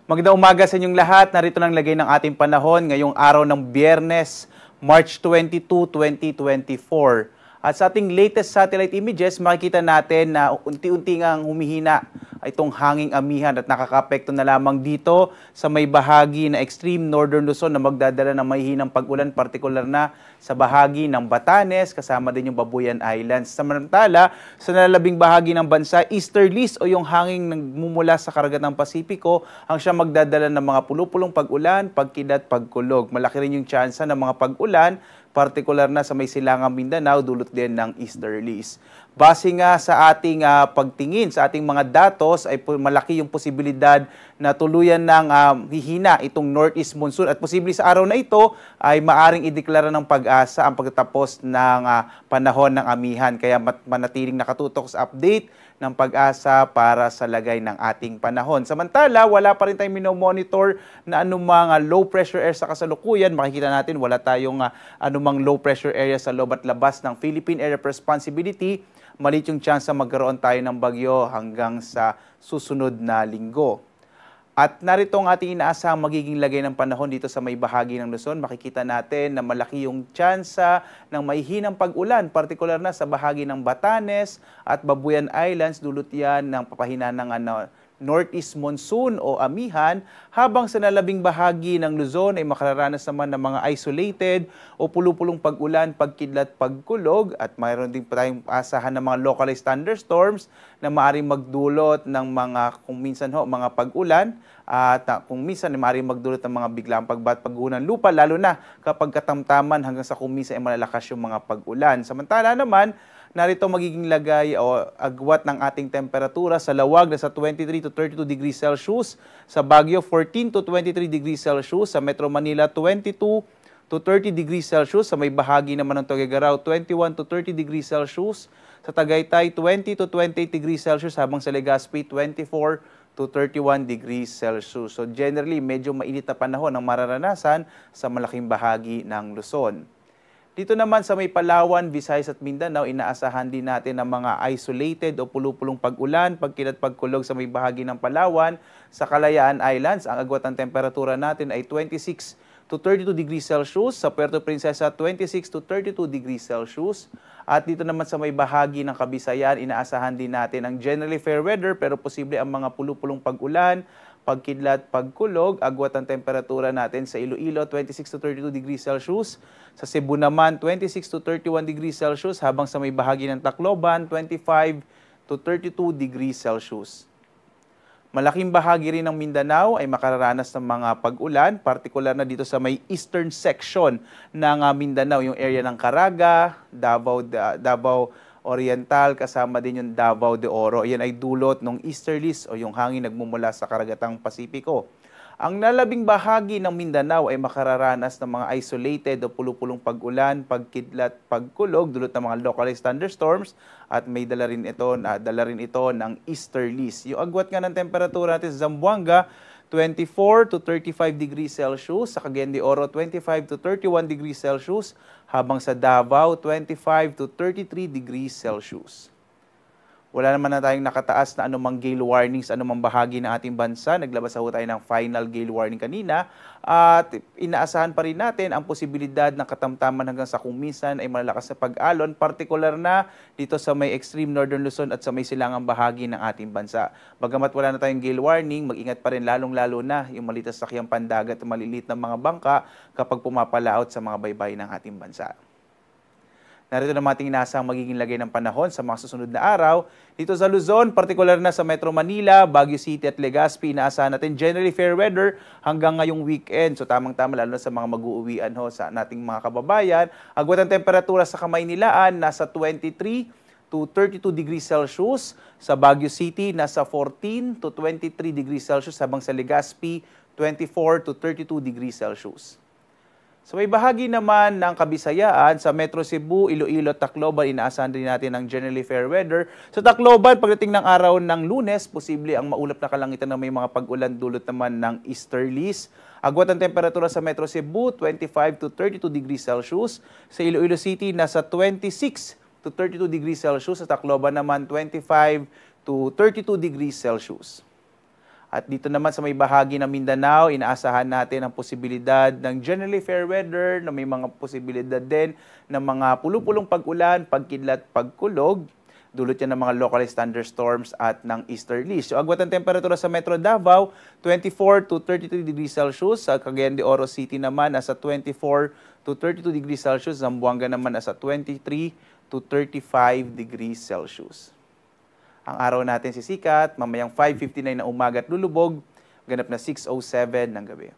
Magandang umaga sa inyong lahat. Narito lang lagay ng ating panahon ngayong araw ng Biyernes, March 22, 2024. At sa ating latest satellite images, makikita natin na unti-unti ngang humihina itong hanging amihan at nakakaapekto na lamang dito sa may bahagi na extreme northern Luzon na magdadala ng mahihinang pag-ulan, partikular na sa bahagi ng Batanes, kasama din yung Babuyan Islands. Samantala, sa nalalabing bahagi ng bansa, easterlies o yung hanging nagmumula sa karagatang Pasipiko ang siya magdadala ng mga pulupulong pag-ulan, pagkidat, pagkulog. Malaki rin yung tsansa ng mga pag-ulan, partikular na sa may silangang Mindanao, dulot din ng easterlies. Base nga sa ating pagtingin, sa ating mga datos, ay malaki yung posibilidad na tuluyan ng hihina itong northeast monsoon at posible sa araw na ito ay maaring ideklara ng pag-asa ang pagtatapos ng panahon ng amihan. Kaya manatiling nakatutok sa update ng pag-asa para sa lagay ng ating panahon. Samantala, wala pa rin tayong minomonitor na anumang low pressure area sa kasalukuyan. Makikita natin wala tayong anumang low pressure area sa loob at labas ng Philippine Area of Responsibility. Maliit yung chance na magkaroon tayo ng bagyo hanggang sa susunod na linggo. At narito ang ating inaasahang magiging lagay ng panahon dito sa may bahagi ng Luzon. Makikita natin na malaki yung tsansa ng mahihinang pag-ulan, partikular na sa bahagi ng Batanes at Babuyan Islands. Dulot yan ng papahina ng northeast monsoon o amihan, habang sa nalabing bahagi ng Luzon ay makararanas naman ng mga isolated o pulupulong pag-ulan, pagkidlat, pagkulog, at mayroon din tayong asahan ng mga localized thunderstorms na maaaring magdulot ng mga kung minsan mga pag-ulan at kung minsan ay maaaring magdulot ng mga biglang pagguho ng lupa, lalo na kapag katamtaman hanggang sa kung minsan ay malalakas yung mga pag-ulan. Samantala naman, narito magiging lagay o agwat ng ating temperatura sa Lawag na sa 23 to 32 degrees Celsius, sa Baguio 14 to 23 degrees Celsius, sa Metro Manila 22 to 30 degrees Celsius, sa may bahagi naman ng Tuguegarao 21 to 30 degrees Celsius, sa Tagaytay 20 to 28 degrees Celsius, habang sa Legazpi 24 to 31 degrees Celsius. So generally, medyo mainit na panahon ang mararanasan sa malaking bahagi ng Luzon. Dito naman sa may Palawan, Visayas at Mindanao, inaasahan din natin ang mga isolated o pulupulong pag-ulan, pagkilat, pagkulog sa may bahagi ng Palawan. Sa Kalayaan Islands, ang agwat ng temperatura natin ay 26 to 32 degrees Celsius. Sa Puerto Princesa, 26 to 32 degrees Celsius. At dito naman sa may bahagi ng Kabisayan, inaasahan din natin ang generally fair weather pero posible ang mga pulupulong pag-ulan, pagkidlat, pagkulog. Agwat ang temperatura natin sa Iloilo, 26 to 32 degrees Celsius. Sa Cebu naman, 26 to 31 degrees Celsius, habang sa may bahagi ng Tacloban, 25 to 32 degrees Celsius. Malaking bahagi rin ng Mindanao ay makararanas ng mga pag-ulan, partikular na dito sa may eastern section ng Mindanao, yung area ng Caraga, Davao Oriental, kasama din yung Davao de Oro. Yan ay dulot ng easterlies o yung hangin nagmumula sa karagatang Pasipiko. Ang nalabing bahagi ng Mindanao ay makararanas ng mga isolated o pulupulong pag-ulan, pagkidlat, pagkulog, dulot ng mga localized thunderstorms, at may dala rin ito ng easterlies. Yung agwat nga ng temperatura natin sa Zamboanga, 24 to 35 degrees Celsius, sa Cagayan de Oro 25 to 31 degrees Celsius, habang sa Davao 25 to 33 degrees Celsius. Wala naman na tayong nakataas na anumang gale warnings, anumang bahagi ng ating bansa. Naglabas tayo ng final gale warning kanina. At inaasahan pa rin natin ang posibilidad ng katamtaman hanggang sa kung minsan ay malalakas na pag-alon, partikular na dito sa may extreme northern Luzon at sa may silangang bahagi ng ating bansa. Bagamat wala na tayong gale warning, mag-ingat pa rin lalong-lalo na yung maliit na sakyang pandagat at maliliit na mga bangka kapag pumapalaot sa mga baybay ng ating bansa. Narito naman ating inaasahang magiging lagay ng panahon sa mga susunod na araw. Dito sa Luzon, partikular na sa Metro Manila, Baguio City at Legazpi, inaasahan natin generally fair weather hanggang ngayong weekend. So tamang-tama lalo na sa mga mag-uuwian sa nating mga kababayan. Agwat ang temperatura sa Kamaynilaan, nasa 23 to 32 degrees Celsius. Sa Baguio City, nasa 14 to 23 degrees Celsius, habang sa Legazpi, 24 to 32 degrees Celsius. So may bahagi naman ng Kabisayaan, sa Metro Cebu, Iloilo, Tacloban, inaasahan din natin ng generally fair weather. Sa Tacloban, pagdating ng araw ng Lunes, posible ang maulap na kalangitan na may mga pag-ulan, dulot naman ng easterlies. Agwat ang temperatura sa Metro Cebu, 25 to 32 degrees Celsius. Sa Iloilo City, nasa 26 to 32 degrees Celsius. Sa Tacloban naman, 25 to 32 degrees Celsius. At dito naman sa may bahagi ng Mindanao, inaasahan natin ang posibilidad ng generally fair weather, na may mga posibilidad din ng mga pulupulong pag-ulan, pagkidlat, pagkulog. Dulot yan ng mga localized thunderstorms at ng easterlies. So agwat ang temperatura sa Metro Davao, 24 to 32 degrees Celsius. Sa Cagayan de Oro City naman, nasa 24 to 32 degrees Celsius. Zamboanga naman, nasa 23 to 35 degrees Celsius. Ang araw natin sisikat, mamayang 5:59 na umaga at lulubog, ganap na 6:07 ng gabi.